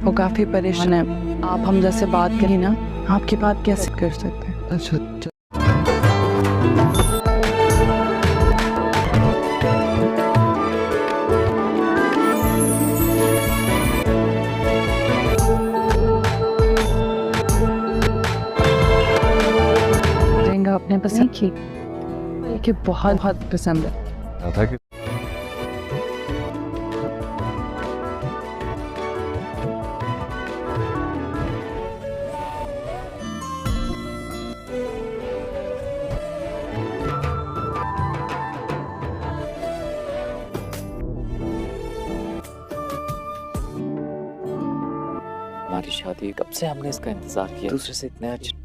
وہ کافی پریشان ہے. آپ حمزہ سے بات کریں نا, آپ کی بات کیسے کر سکتے ہیں؟ اچھا لہنگا اپنے پسند کی کہ بہت بہت پسند ہے. ہماری شادی کب سے ہم نے اس کا انتظار کیا, دوسرے سے اتنے اچھے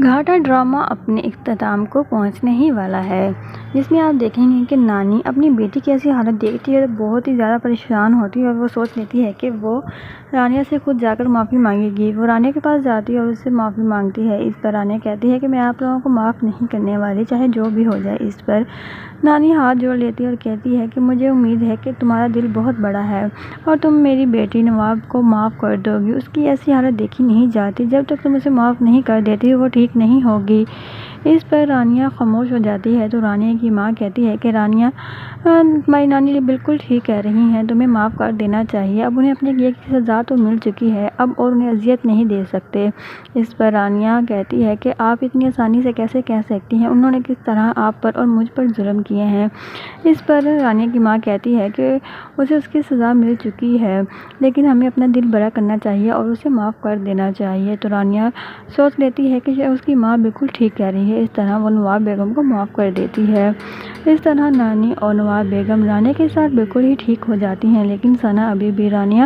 گھاٹا ڈرامہ اپنے اختتام کو پہنچنے ہی والا ہے, جس میں آپ دیکھیں گے کہ نانی اپنی بیٹی کی ایسی حالت دیکھتی ہے تو بہت ہی زیادہ پریشان ہوتی ہے اور وہ سوچ لیتی ہے کہ وہ رانیہ سے خود جا کر معافی مانگے گی. وہ رانیہ کے پاس جاتی ہے اور اس سے معافی مانگتی ہے. اس پر رانیہ کہتی ہے کہ میں آپ لوگوں کو معاف نہیں کرنے والی, چاہے جو بھی ہو جائے. اس پر نانی ہاتھ جوڑ لیتی ہے اور کہتی ہے کہ مجھے امید ہے کہ تمہارا دل بہت بڑا ہے اور تم میری بیٹی نواب کو معاف کر دو گی. اس کی ایسی حالت دیکھی نہیں جاتی, جب تک تم اسے معاف نہیں کر دیتی وہ ٹھیک نہیں ہوگی. اس پر رانیہ خاموش ہو جاتی ہے تو رانیہ کی ماں کہتی ہے کہ رانیہ تمہاری نانی بالکل ٹھیک کہہ رہی ہیں, تمہیں معاف کر دینا چاہیے. اب انہیں اپنے کیے کی سزا تو مل چکی ہے, اب اور انہیں اذیت نہیں دے سکتے. اس پر رانیہ کہتی ہے کہ آپ اتنی آسانی سے کیسے کہہ سکتی ہیں, انہوں نے کس طرح آپ پر اور مجھ پر ظلم کیے ہیں. اس پر رانیہ کی ماں کہتی ہے کہ اسے اس کی سزا مل چکی ہے, لیکن ہمیں اپنا دل بڑا کرنا چاہیے اور اسے معاف کر دینا چاہیے. تو رانیہ سوچ لیتی ہے کہ اس کی ماں بالکل ٹھیک کہہ رہی ہے. اس طرح وہ نواب بیگم کو معاف کر دیتی ہے. اس طرح نانی اور نواب بیگم رانیہ کے ساتھ بالکل ہی ٹھیک ہو جاتی ہیں, لیکن ثنا ابھی بھی رانیہ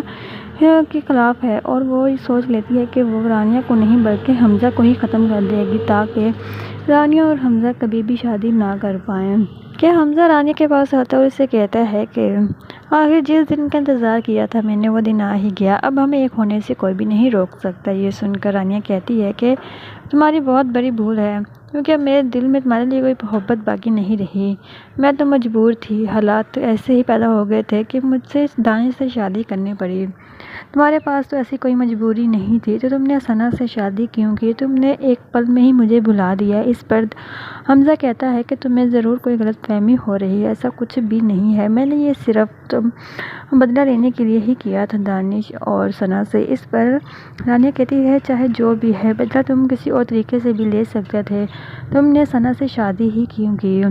کے خلاف ہے اور وہ سوچ لیتی ہے کہ وہ رانیہ کو نہیں بلکہ حمزہ کو ہی ختم کر دے گی تاکہ رانیہ اور حمزہ کبھی بھی شادی نہ کر پائیں. کہ حمزہ رانیہ کے پاس آتا ہے اور اسے کہتا ہے کہ آخر جس دن کا انتظار کیا تھا میں نے وہ دن آ ہی گیا, اب ہمیں ایک ہونے سے کوئی بھی نہیں روک سکتا. یہ سن کر رانیہ کہتی ہے کہ تمہاری بہت بڑی بھول ہے, کیونکہ اب میرے دل میں تمہارے لیے کوئی محبت باقی نہیں رہی. میں تو مجبور تھی, حالات تو ایسے ہی پیدا ہو گئے تھے کہ مجھ سے دانش سے شادی کرنی پڑی. تمہارے پاس تو ایسی کوئی مجبوری نہیں تھی تو تم نے ثنا سے شادی کیوں کی, تم نے ایک پل میں ہی مجھے بھلا دیا. اس پر حمزہ کہتا ہے کہ تمہیں ضرور کوئی غلط فہمی ہو رہی ہے, ایسا کچھ بھی نہیں ہے, میں نے یہ صرف بدلہ لینے کے لیے ہی کیا تھا دانش اور ثنا سے. اس پر رانیہ کہتی ہے چاہے جو بھی ہے, بدلہ تم کسی اور طریقے سے بھی لے سکتے تھے, تم نے ثنا سے شادی ہی کیوں کی,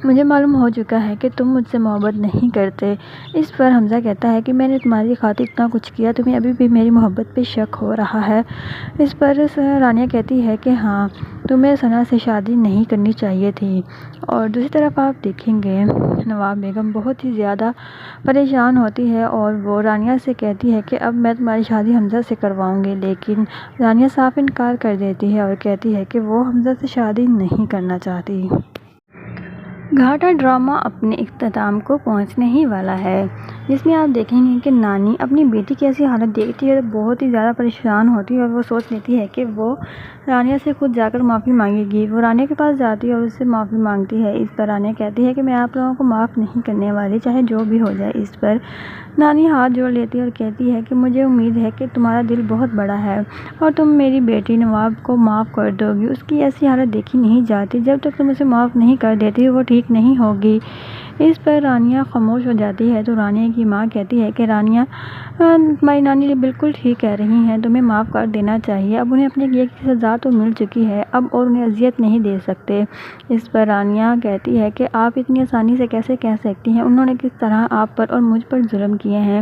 مجھے معلوم ہو چکا ہے کہ تم مجھ سے محبت نہیں کرتے. اس پر حمزہ کہتا ہے کہ میں نے تمہاری خاطر اتنا کچھ کیا, تمہیں ابھی بھی میری محبت پہ شک ہو رہا ہے. اس پر رانیہ کہتی ہے کہ ہاں تمہیں ثنا سے شادی نہیں کرنی چاہیے تھی. اور دوسری طرف آپ دیکھیں گے نواب بیگم بہت ہی زیادہ پریشان ہوتی ہے اور وہ رانیہ سے کہتی ہے کہ اب میں تمہاری شادی حمزہ سے کرواؤں گی, لیکن رانیہ صاف انکار کر دیتی ہے اور کہتی ہے کہ وہ حمزہ سے شادی نہیں کرنا چاہتی. گھاٹا ڈرامہ اپنے اختتام کو پہنچنے ہی والا ہے, جس میں آپ دیکھیں گے کہ نانی اپنی بیٹی کی ایسی حالت دیکھتی ہے تو بہت ہی زیادہ پریشان ہوتی ہے اور وہ سوچ لیتی ہے کہ وہ رانیہ سے خود جا کر معافی مانگے گی. وہ رانیہ کے پاس جاتی ہے اور اس سے معافی مانگتی ہے. اس پر رانیہ کہتی ہے کہ میں آپ لوگوں کو معاف نہیں کرنے والی, چاہے جو بھی ہو جائے. اس پر نانی ہاتھ جوڑ لیتی ہے اور کہتی ہے کہ مجھے امید ہے کہ تمہارا دل بہت بڑا ہے اور تم میری بیٹی نواب کو معاف کر دو گی. اس کی ایسی حالت دیکھی نہیں جاتی, جب تک تم اسے معاف نہیں کر دیتی وہ ٹھیک نہیں ہوگی. اس پر رانیہ خاموش ہو جاتی ہے تو رانیہ کی ماں کہتی ہے کہ رانیہ تمہاری نانی بالکل ٹھیک کہہ رہی ہیں, تمہیں معاف کر دینا چاہیے. اب انہیں اپنے کیے کی سزا تو مل چکی ہے, اب اور انہیں اذیت نہیں دے سکتے. اس پر رانیہ کہتی ہے کہ آپ اتنی آسانی سے کیسے کہہ سکتی ہیں, انہوں نے کس طرح آپ پر اور مجھ پر ظلم کیے ہیں.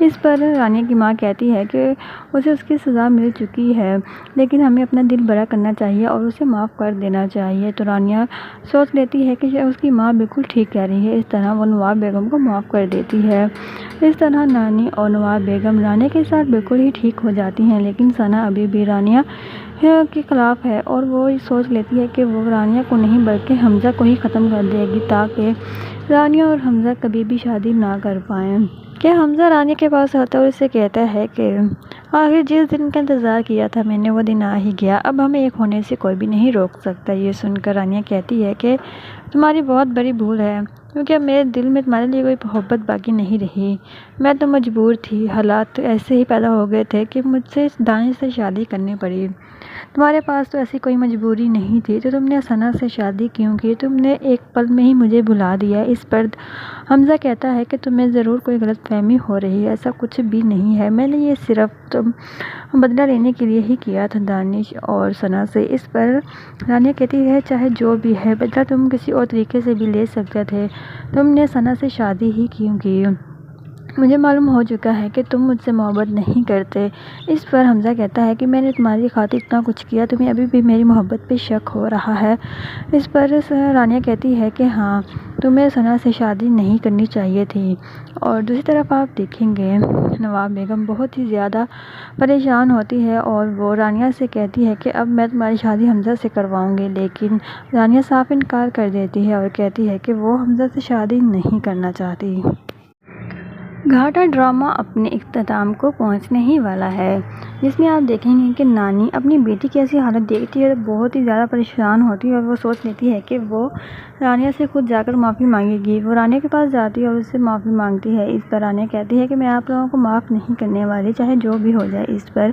اس پر رانیہ کی ماں کہتی ہے کہ اسے اس کی سزا مل چکی ہے, لیکن ہمیں اپنا دل بڑا کرنا چاہیے اور اسے معاف کر دینا چاہیے. تو رانیہ سوچ لیتی ہے کہ اس کی ماں بالکل ٹھیک کہہ رہی ہے. اس طرح وہ نواب بیگم کو معاف کر دیتی ہے. اس طرح نانی اور نواب بیگم رانیہ کے ساتھ بالکل ہی ٹھیک ہو جاتی ہیں, لیکن ثنا ابھی بھی رانیہ کے خلاف ہے اور وہ سوچ لیتی ہے کہ وہ رانیہ کو نہیں بلکہ حمزہ کو ہی ختم کر دے گی تاکہ رانیہ اور حمزہ کبھی بھی شادی نہ کر پائیں. کہ حمزہ رانیہ کے پاس آتا ہے اور اسے کہتا ہے کہ آخر جس دن کا انتظار کیا تھا میں نے وہ دن آ ہی گیا، اب ہمیں ایک ہونے سے کوئی بھی نہیں روک سکتا۔ یہ سن کر رانیہ کہتی ہے کہ تمہاری بہت بڑی بھول ہے، کیونکہ اب میرے دل میں تمہارے لیے کوئی محبت باقی نہیں رہی۔ میں تو مجبور تھی، حالات ایسے ہی پیدا ہو گئے تھے کہ مجھ سے دانش سے شادی کرنی پڑی۔ تمہارے پاس تو ایسی کوئی مجبوری نہیں تھی تو تم نے ثنا سے شادی کیوں کی؟ تم نے ایک پل میں ہی مجھے بھلا دیا۔ اس پر حمزہ کہتا ہے کہ تمہیں ضرور کوئی غلط فہمی ہو رہی ہے، ایسا کچھ بھی نہیں ہے، میں نے یہ صرف بدلہ لینے کے لیے ہی کیا تھا دانش اور ثنا سے۔ اس پر رانیہ کہتی ہے چاہے جو بھی ہے، بدلہ تم کسی اور طریقے سے بھی لے سکتے تھے، تم نے ثنا سے شادی ہی کیوں کی؟ مجھے معلوم ہو چکا ہے کہ تم مجھ سے محبت نہیں کرتے۔ اس پر حمزہ کہتا ہے کہ میں نے تمہاری خاطر اتنا کچھ کیا، تمہیں ابھی بھی میری محبت پہ شک ہو رہا ہے۔ اس پر رانیہ کہتی ہے کہ ہاں، تمہیں ثنا سے شادی نہیں کرنی چاہیے تھی۔ اور دوسری طرف آپ دیکھیں گے نواب بیگم بہت ہی زیادہ پریشان ہوتی ہے اور وہ رانیہ سے کہتی ہے کہ اب میں تمہاری شادی حمزہ سے کرواؤں گی، لیکن رانیہ صاف انکار کر دیتی ہے اور کہتی ہے کہ وہ حمزہ سے شادی نہیں کرنا چاہتی۔ گھاٹا ڈرامہ اپنے اختتام کو پہنچنے ہی والا ہے، جس میں آپ دیکھیں گے کہ نانی اپنی بیٹی کی ایسی حالت دیکھتی ہے تو بہت ہی زیادہ پریشان ہوتی ہے اور وہ سوچ لیتی ہے کہ وہ رانیہ سے خود جا کر معافی مانگے گی۔ وہ رانیہ کے پاس جاتی ہے اور اس سے معافی مانگتی ہے۔ اس پر رانیہ کہتی ہے کہ میں آپ لوگوں کو معاف نہیں کرنے والی، چاہے جو بھی ہو جائے۔ اس پر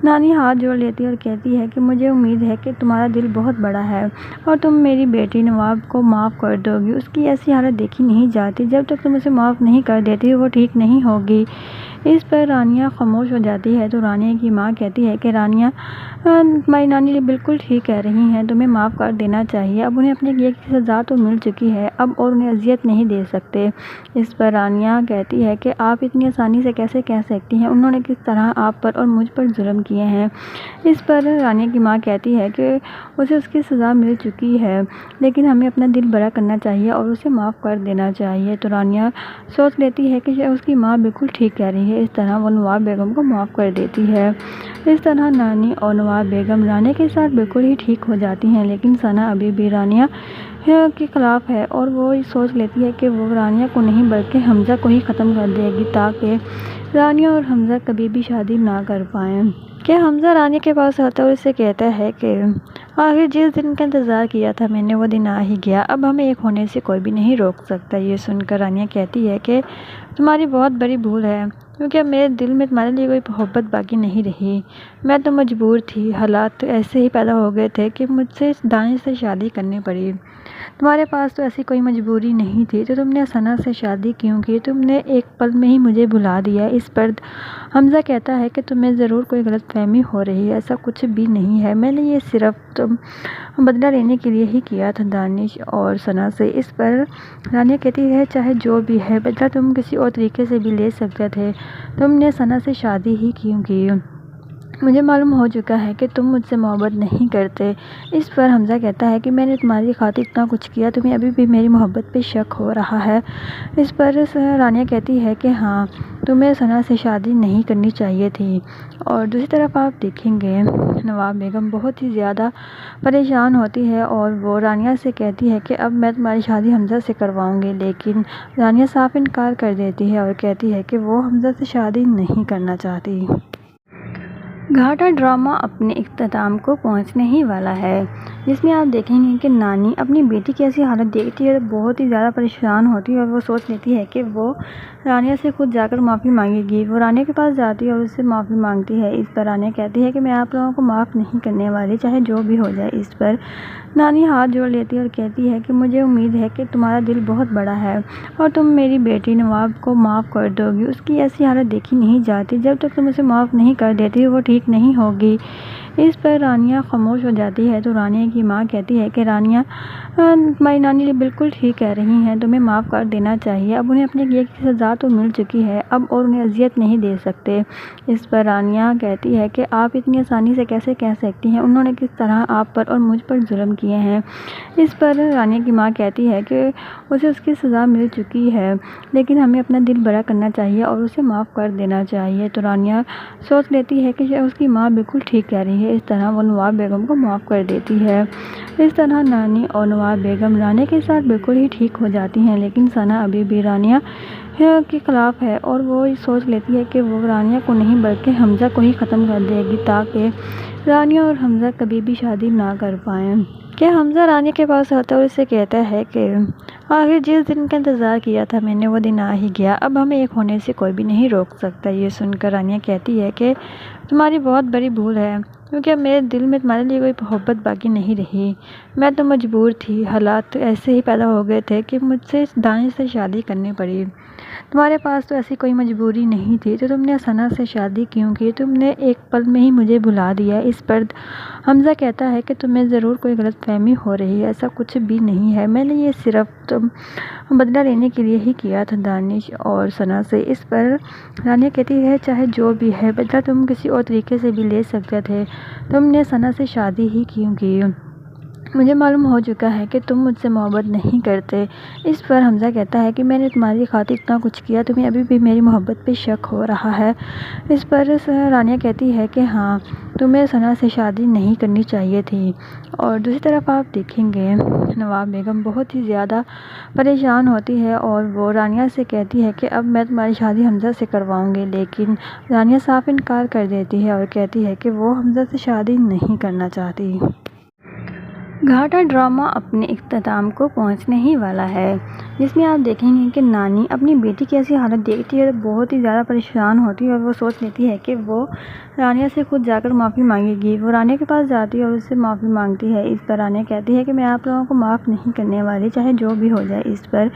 نانی ہاتھ جوڑ لیتی ہے اور کہتی ہے کہ مجھے امید ہے کہ تمہارا دل بہت بڑا ہے اور تم میری بیٹی نواب کو معاف کر دو گی۔ اس کی ایسی حالت دیکھی نہیں جاتی، جب تک تم اسے معاف نہیں کر دیتی وہ ٹھیک نہیں ہوگی۔ اس پر رانیہ خاموش ہو جاتی ہے تو رانیہ کی ماں کہتی ہے کہ رانیہ، تمہاری نانی بالکل ٹھیک کہہ رہی ہیں، تمہیں معاف کر دینا چاہیے، اب انہیں اپنے کیے کی سزا تو مل چکی ہے، اب اور انہیں اذیت نہیں دے سکتے۔ اس پر رانیہ کہتی ہے کہ آپ اتنی آسانی سے کیسے کہہ سکتی ہیں، انہوں نے کس طرح آپ پر اور مجھ پر ظلم کیے ہیں۔ اس پر رانیہ کی ماں کہتی ہے کہ اسے اس کی سزا مل چکی ہے، لیکن ہمیں اپنا دل بڑا کرنا چاہیے اور اسے معاف کر دینا چاہیے۔ تو رانیہ سوچ لیتی ہے کہ اس کی ماں بالکل ٹھیک کہہ رہی ہے، اس طرح وہ نواب بیگم کو معاف کر دیتی ہے۔ اس طرح نانی اور نواب بیگم رانیہ کے ساتھ بالکل ہی ٹھیک ہو جاتی ہیں، لیکن ثنا ابھی بھی رانیہ کے خلاف ہے اور وہ سوچ لیتی ہے کہ وہ رانیہ کو نہیں بلکہ حمزہ کو ہی ختم کر دے گی تاکہ رانیہ اور حمزہ کبھی بھی شادی نہ کر پائیں۔ کہ حمزہ رانیہ کے پاس آتا ہے اور اسے کہتا ہے کہ آخر جس دن کا انتظار کیا تھا میں نے وہ دن آ ہی گیا، اب ہمیں ایک ہونے سے کوئی بھی نہیں روک سکتا۔ یہ سن کر رانیہ کہتی ہے کہ تمہاری بہت بڑی بھول ہے، کیونکہ اب میرے دل میں تمہارے لیے کوئی محبت باقی نہیں رہی۔ میں تو مجبور تھی، حالات ایسے ہی پیدا ہو گئے تھے کہ مجھ سے دانش سے شادی کرنی پڑی۔ تمہارے پاس تو ایسی کوئی مجبوری نہیں تھی تو تم نے ثنا سے شادی کیوں کی؟ تم نے ایک پل میں ہی مجھے بھلا دیا۔ اس پر حمزہ کہتا ہے کہ تمہیں ضرور کوئی غلط فہمی ہو رہی ہے، ایسا کچھ بھی نہیں ہے، میں نے یہ صرف بدلہ لینے کے لیے ہی کیا تھا دانش اور ثنا سے۔ اس پر رانیہ کہتی ہے چاہے جو بھی ہے، بدلہ تم کسی اور طریقے سے بھی لے سکتے تھے، تم نے ثنا سے شادی ہی کیوں کی؟ مجھے معلوم ہو چکا ہے کہ تم مجھ سے محبت نہیں کرتے۔ اس پر حمزہ کہتا ہے کہ میں نے تمہاری خاطر اتنا کچھ کیا، تمہیں ابھی بھی میری محبت پہ شک ہو رہا ہے۔ اس پر رانیہ کہتی ہے کہ ہاں، تمہیں ثنا سے شادی نہیں کرنی چاہیے تھی۔ اور دوسری طرف آپ دیکھیں گے نواب بیگم بہت ہی زیادہ پریشان ہوتی ہے اور وہ رانیہ سے کہتی ہے کہ اب میں تمہاری شادی حمزہ سے کرواؤں گی، لیکن رانیہ صاف انکار کر دیتی ہے اور کہتی ہے کہ وہ حمزہ سے شادی نہیں کرنا چاہتی۔ گھاٹا ڈرامہ اپنے اختتام کو پہنچنے ہی والا ہے، جس میں آپ دیکھیں گے کہ نانی اپنی بیٹی کی ایسی حالت دیکھتی ہے تو بہت ہی زیادہ پریشان ہوتی ہے اور وہ سوچ لیتی ہے کہ وہ رانیہ سے خود جا کر معافی مانگے گی۔ وہ رانیہ کے پاس جاتی ہے اور اس سے معافی مانگتی ہے۔ اس پر رانیہ کہتی ہے کہ میں آپ لوگوں کو معاف نہیں کرنے والی، چاہے جو بھی ہو جائے۔ اس پر نانی ہاتھ جوڑ لیتی ہے اور کہتی ہے کہ مجھے امید ہے کہ تمہارا دل بہت بڑا ہے اور تم میری بیٹی نواب کو معاف کر دو گی۔ اس کی ایسی حالت دیکھی نہیں جاتی، جب تک تم اسے معاف نہیں کر دیتی وہ ٹھیک نہیں ہوگی۔ اس پر رانیہ خاموش ہو جاتی ہے تو رانیہ کی ماں کہتی ہے کہ رانیہ، تمہاری نانی بالکل ٹھیک کہہ رہی ہیں، تمہیں معاف کر دینا چاہیے، اب انہیں اپنے کیے کی سزا تو مل چکی ہے، اب اور انہیں اذیت نہیں دے سکتے۔ اس پر رانیہ کہتی ہے کہ آپ اتنی آسانی سے کیسے کہہ سکتی ہیں، انہوں نے کس طرح آپ پر اور مجھ پر ظلم کیے ہیں۔ اس پر رانیہ کی ماں کہتی ہے کہ اسے اس کی سزا مل چکی ہے، لیکن ہمیں اپنا دل بڑا کرنا چاہیے اور اسے معاف کر دینا چاہیے۔ تو رانیہ سوچ لیتی ہے کہ اس کی ماں بالکل ٹھیک کہہ رہی ہے، ہے، اس طرح وہ نواب بیگم کو معاف کر دیتی ہے۔ اس طرح نانی اور نواب بیگم رانیہ کے ساتھ بالکل ہی ٹھیک ہو جاتی ہیں، لیکن ثنا ابھی بھی رانیہ کے خلاف ہے اور وہ سوچ لیتی ہے کہ وہ رانیہ کو نہیں بلکہ حمزہ کو ہی ختم کر دے گی تاکہ رانیہ اور حمزہ کبھی بھی شادی نہ کر پائیں۔ کہ حمزہ رانیہ کے پاس آتا ہے اور اسے کہتا ہے کہ آخر جس دن کا انتظار کیا تھا میں نے وہ دن آ ہی گیا، اب ہمیں ایک ہونے سے کوئی بھی نہیں روک سکتا۔ یہ سن کر رانیہ کہتی ہے کہ تمہاری بہت بڑی بھول ہے، کیونکہ اب میرے دل میں تمہارے لیے کوئی محبت باقی نہیں رہی۔ میں تو مجبور تھی، حالات ایسے ہی پیدا ہو گئے تھے کہ مجھ سے دانش سے شادی کرنی پڑی۔ تمہارے پاس تو ایسی کوئی مجبوری نہیں تھی تو تم نے ثنا سے شادی کیوں کی؟ تم نے ایک پل میں ہی مجھے بھلا دیا۔ اس پر حمزہ کہتا ہے کہ تمہیں ضرور کوئی غلط فہمی ہو رہی ہے، ایسا کچھ بھی نہیں ہے، میں نے یہ صرف بدلہ لینے کے لیے ہی کیا تھا دانش اور ثنا سے۔ اس پر رانیہ کہتی ہے چاہے جو بھی ہے، بدلہ تم کسی اور طریقے سے بھی لے سکتے تھے، تم نے ثنا سے شادی ہی کیوں کی؟ مجھے معلوم ہو چکا ہے کہ تم مجھ سے محبت نہیں کرتے۔ اس پر حمزہ کہتا ہے کہ میں نے تمہاری خاطر اتنا کچھ کیا، تمہیں ابھی بھی میری محبت پہ شک ہو رہا ہے۔ اس پر رانیہ کہتی ہے کہ ہاں، تمہیں ثنا سے شادی نہیں کرنی چاہیے تھی۔ اور دوسری طرف آپ دیکھیں گے نواب بیگم بہت ہی زیادہ پریشان ہوتی ہے اور وہ رانیہ سے کہتی ہے کہ اب میں تمہاری شادی حمزہ سے کرواؤں گی، لیکن رانیہ صاف انکار کر دیتی ہے اور کہتی ہے کہ وہ حمزہ سے شادی نہیں کرنا چاہتی۔ گھاٹا ڈرامہ اپنے اختتام کو پہنچنے ہی والا ہے، جس میں آپ دیکھیں گے کہ نانی اپنی بیٹی کی ایسی حالت دیکھتی ہے تو بہت ہی زیادہ پریشان ہوتی ہے اور وہ سوچ لیتی ہے کہ وہ رانیہ سے خود جا کر معافی مانگے گی۔ وہ رانیہ کے پاس جاتی ہے اور اس سے معافی مانگتی ہے۔ اس پر رانیہ کہتی ہے کہ میں آپ لوگوں کو معاف نہیں کرنے والی، چاہے جو بھی ہو جائے۔ اس پر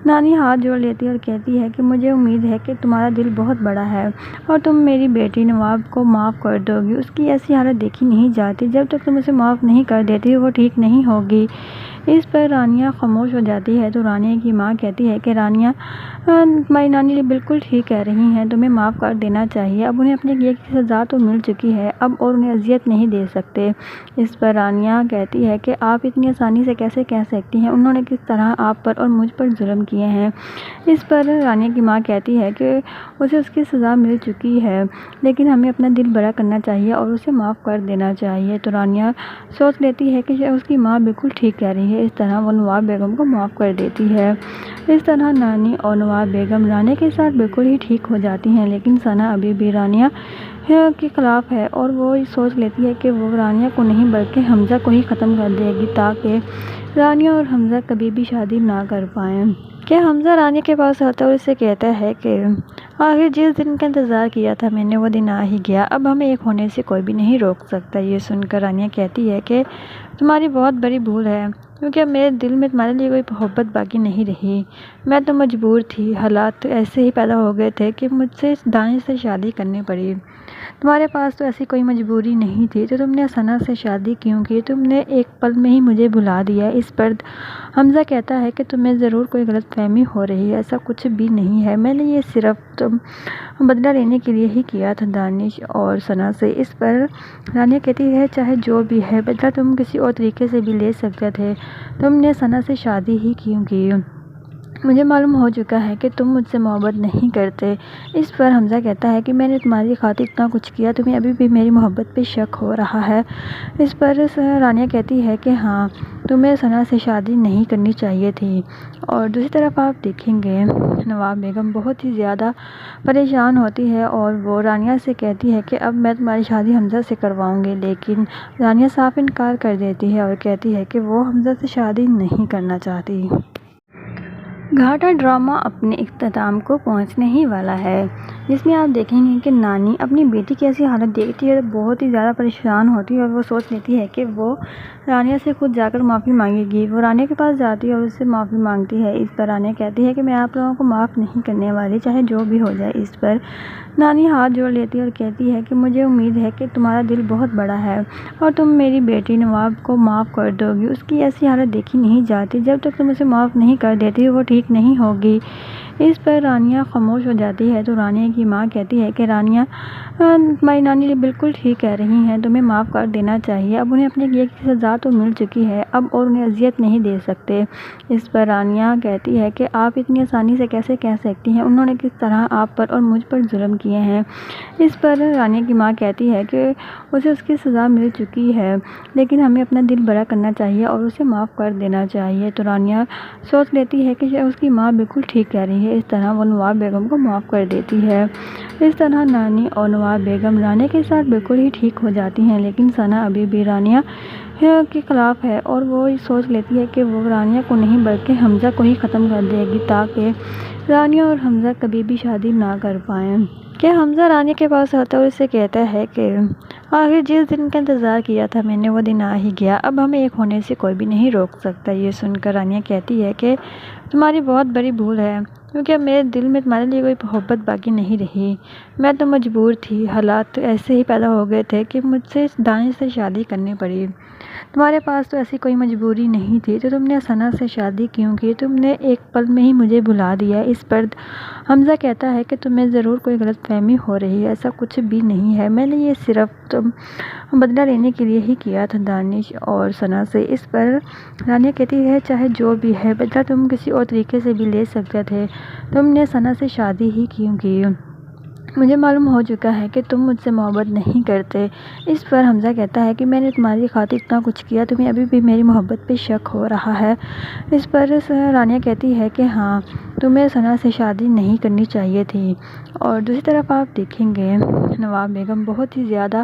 نانی ہاتھ جوڑ لیتی ہے اور کہتی ہے کہ مجھے امید ہے کہ تمہارا دل بہت بڑا ہے اور تم میری بیٹی نواب کو معاف کر دو گی، اس کی ایسی حالت دیکھی نہیں جاتی، جب تک تم اسے معاف نہیں کر دیتی وہ ٹھیک نہیں ہوگی۔ اس پر رانیہ خاموش ہو جاتی ہے تو رانیہ کی ماں کہتی ہے کہ رانیہ تمہاری نانی بالکل ٹھیک کہہ رہی ہیں، تمہیں معاف کر دینا چاہیے، اب انہیں اپنے کیے کی سزا تو مل چکی ہے، اب اور انہیں اذیت نہیں دے سکتے۔ اس پر رانیہ کہتی ہے کہ آپ اتنی آسانی سے کیسے کہہ سکتی ہیں، انہوں نے کس طرح آپ پر اور مجھ پر ظلم کیے ہیں۔ اس پر رانیہ کی ماں کہتی ہے کہ اسے اس کی سزا مل چکی ہے، لیکن ہمیں اپنا دل بڑا کرنا چاہیے اور اسے معاف کر دینا چاہیے۔ تو رانیہ سوچ لیتی ہے کہ اس کی ماں بالکل ٹھیک کہہ رہی ہے، اس طرح وہ نواب بیگم کو معاف کر دیتی ہے۔ اس طرح نانی اور نواب بیگم رانیہ کے ساتھ بالکل ہی ٹھیک ہو جاتی ہیں، لیکن ثنا ابھی بھی رانیہ کے خلاف ہے اور وہ سوچ لیتی ہے کہ وہ رانیہ کو نہیں بلکہ حمزہ کو ہی ختم کر دے گی تاکہ رانیہ اور حمزہ کبھی بھی شادی نہ کر پائیں۔ کہ حمزہ رانیہ کے پاس آتا ہے اور اسے کہتا ہے کہ آخر جس دن کا انتظار کیا تھا میں نے وہ دن آ ہی گیا، اب ہمیں ایک ہونے سے کوئی بھی نہیں روک سکتا۔ یہ سن کر رانیہ کہتی ہے کہ تمہاری بہت بڑی بھول ہے، کیونکہ اب میرے دل میں تمہارے لیے کوئی محبت باقی نہیں رہی۔ میں تو مجبور تھی، حالات ایسے ہی پیدا ہو گئے تھے کہ مجھ سے دانش سے شادی کرنی پڑی۔ تمہارے پاس تو ایسی کوئی مجبوری نہیں تھی تو تم نے ثنا سے شادی کیوں کی؟ تم نے ایک پل میں ہی مجھے بھلا دیا۔ اس پر حمزہ کہتا ہے کہ تمہیں ضرور کوئی غلط فہمی ہو رہی ہے، ایسا کچھ بھی نہیں ہے، میں نے یہ صرف بدلہ لینے کے لیے ہی کیا تھا دانش اور ثنا سے۔ اس پر رانیہ کہتی ہے چاہے جو بھی ہے، بدلہ تم کسی اور طریقے سے بھی لے سکتے تھے، تم نے ثنا سے شادی ہی کیوں کی؟ مجھے معلوم ہو چکا ہے کہ تم مجھ سے محبت نہیں کرتے۔ اس پر حمزہ کہتا ہے کہ میں نے تمہاری خاطر اتنا کچھ کیا، تمہیں ابھی بھی میری محبت پہ شک ہو رہا ہے۔ اس پر رانیہ کہتی ہے کہ ہاں، تمہیں ثنا سے شادی نہیں کرنی چاہیے تھی۔ اور دوسری طرف آپ دیکھیں گے نواب بیگم بہت ہی زیادہ پریشان ہوتی ہے اور وہ رانیہ سے کہتی ہے کہ اب میں تمہاری شادی حمزہ سے کرواؤں گی، لیکن رانیہ صاف انکار کر دیتی ہے اور کہتی ہے کہ وہ حمزہ سے شادی نہیں کرنا چاہتی۔ گھاٹا ڈرامہ اپنے اختتام کو پہنچنے ہی والا ہے، جس میں آپ دیکھیں گے کہ نانی اپنی بیٹی کی ایسی حالت دیکھتی ہے تو بہت ہی زیادہ پریشان ہوتی ہے اور وہ سوچ لیتی ہے کہ وہ رانیہ سے خود جا کر معافی مانگے گی۔ وہ رانیہ کے پاس جاتی ہے اور اس سے معافی مانگتی ہے۔ اس پر رانیہ کہتی ہے کہ میں آپ لوگوں کو معاف نہیں کرنے والی، چاہے جو بھی ہو جائے۔ اس پر نانی ہاتھ جوڑ لیتی ہے اور کہتی ہے کہ مجھے امید ہے کہ تمہارا دل بہت بڑا ہے اور تم میری بیٹی نواب کو معاف کر دو گی، اس کی ایسی حالت دیکھی نہیں جاتی، جب تک تم اسے معاف نہیں کر دیتی وہ ٹھیک نہیں ہوگی۔ اس پر رانیہ خاموش ہو جاتی ہے تو رانیہ کی ماں کہتی ہے کہ رانیہ تمہاری نانی بالکل ٹھیک کہہ رہی ہیں، تمہیں معاف کر دینا چاہیے، اب انہیں اپنے کیے کی سزا تو مل چکی ہے، اب اور انہیں اذیت نہیں دے سکتے۔ اس پر رانیہ کہتی ہے کہ آپ اتنی آسانی سے کیسے کہہ سکتی ہیں، انہوں نے کس طرح آپ پر اور مجھ پر ظلم کیے ہیں۔ اس پر رانیہ کی ماں کہتی ہے کہ اسے اس کی سزا مل چکی ہے، لیکن ہمیں اپنا دل بڑا کرنا چاہیے اور اسے معاف کر دینا چاہیے۔ تو رانیہ سوچ لیتی ہے کہ اس کی ماں بالکل ٹھیک کہہ رہی ہے، اس طرح وہ نواب بیگم کو معاف کر دیتی ہے۔ اس طرح نانی اور نواب بیگم رانیہ کے ساتھ بالکل ہی ٹھیک ہو جاتی ہیں، لیکن ثنا ابھی بھی رانیہ کے خلاف ہے اور وہ سوچ لیتی ہے کہ وہ رانیہ کو نہیں بلکہ حمزہ کو ہی ختم کر دے گی تاکہ رانیہ اور حمزہ کبھی بھی شادی نہ کر پائیں۔ کہ حمزہ رانیہ کے پاس آتا ہے اور اسے کہتا ہے کہ آخر جس دن کا انتظار کیا تھا میں نے وہ دن آ ہی گیا، اب ہمیں ایک ہونے سے کوئی بھی نہیں روک سکتا۔ یہ سن کر رانیہ کہتی ہے کہ تمہاری بہت بڑی بھول ہے، کیونکہ اب میرے دل میں تمہارے لیے کوئی محبت باقی نہیں رہی، میں تو مجبور تھی، حالات ایسے ہی پیدا ہو گئے تھے کہ مجھ سے دانش سے شادی کرنی پڑی، تمہارے پاس تو ایسی کوئی مجبوری نہیں تھی تو تم نے ثنا سے شادی کیوں کی، تم نے ایک پل میں ہی مجھے بھلا دیا۔ اس پر حمزہ کہتا ہے کہ تمہیں ضرور کوئی غلط فہمی ہو رہی ہے، ایسا کچھ بھی نہیں ہے، میں نے یہ صرف بدلہ لینے کے لیے ہی کیا تھا دانش اور ثنا سے۔ اس پر رانیہ کہتی ہے چاہے جو بھی ہے، بدلہ تم کسی اور طریقے سے بھی لے سکتے تھے، تم نے ثنا سے شادی ہی کیوں کی، مجھے معلوم ہو چکا ہے کہ تم مجھ سے محبت نہیں کرتے۔ اس پر حمزہ کہتا ہے کہ میں نے تمہاری خاطر اتنا کچھ کیا، تمہیں ابھی بھی میری محبت پہ شک ہو رہا ہے۔ اس پر رانیہ کہتی ہے کہ ہاں، تمہیں ثنا سے شادی نہیں کرنی چاہیے تھی۔ اور دوسری طرف آپ دیکھیں گے نواب بیگم بہت ہی زیادہ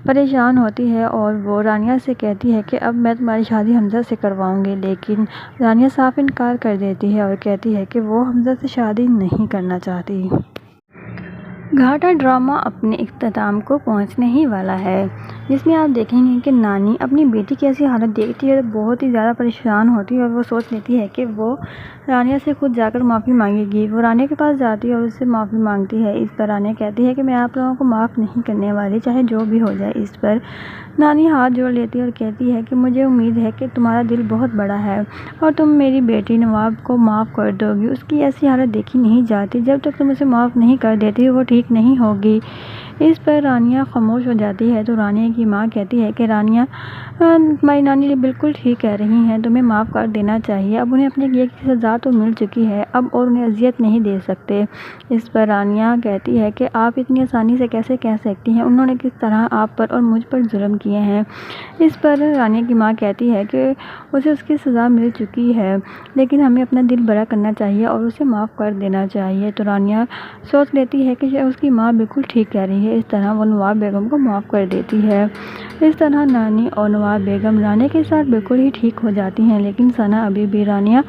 پریشان ہوتی ہے اور وہ رانیہ سے کہتی ہے کہ اب میں تمہاری شادی حمزہ سے کرواؤں گی، لیکن رانیہ صاف انکار کر دیتی ہے اور کہتی ہے کہ وہ حمزہ سے شادی نہیں کرنا چاہتی۔ گھاٹا ڈرامہ اپنے اختتام کو پہنچنے ہی والا ہے، جس میں آپ دیکھیں گے کہ نانی اپنی بیٹی کی ایسی حالت دیکھتی ہے تو بہت ہی زیادہ پریشان ہوتی ہے اور وہ سوچ لیتی ہے کہ وہ رانیہ سے خود جا کر معافی مانگے گی۔ وہ رانیہ کے پاس جاتی ہے اور اس سے معافی مانگتی ہے۔ اس پر رانیہ کہتی ہے کہ میں آپ لوگوں کو معاف نہیں کرنے والی، چاہے جو بھی ہو جائے۔ اس پر نانی ہاتھ جوڑ لیتی ہے اور کہتی ہے کہ مجھے امید ہے کہ تمہارا دل بہت بڑا ہے اور تم میری بیٹی نواب کو معاف کر دو گی، اس کی ایسی حالت دیکھی نہیں جاتی، جب تک تم اسے معاف نہیں کر دیتی وہ ٹھیک نہیں ہوگی۔ اس پر رانیہ خاموش ہو جاتی ہے تو رانیہ کی ماں کہتی ہے کہ رانیہ تمہاری نانی بالکل ٹھیک کہہ رہی ہیں، تمہیں معاف کر دینا چاہیے، اب انہیں اپنے کیے کی سزا تو مل چکی ہے، اب اور انہیں اذیت نہیں دے سکتے۔ اس پر رانیہ کہتی ہے کہ آپ اتنی آسانی سے کیسے کہہ سکتی ہیں، انہوں نے کس طرح آپ پر اور مجھ پر ظلم کیے ہیں۔ اس پر رانیہ کی ماں کہتی ہے کہ اسے اس کی سزا مل چکی ہے، لیکن ہمیں اپنا دل بڑا کرنا چاہیے اور اسے معاف کر دینا چاہیے۔ تو رانیہ سوچ لیتی ہے کہ اس کی ماں بالکل ٹھیک کہہ رہی ہے، اس طرح وہ نواب بیگم کو معاف کر دیتی ہے۔ اس طرح نانی اور نواب بیگم رانیہ کے ساتھ بالکل ہی ٹھیک ہو جاتی ہیں، لیکن ثنا ابھی بھی رانیہ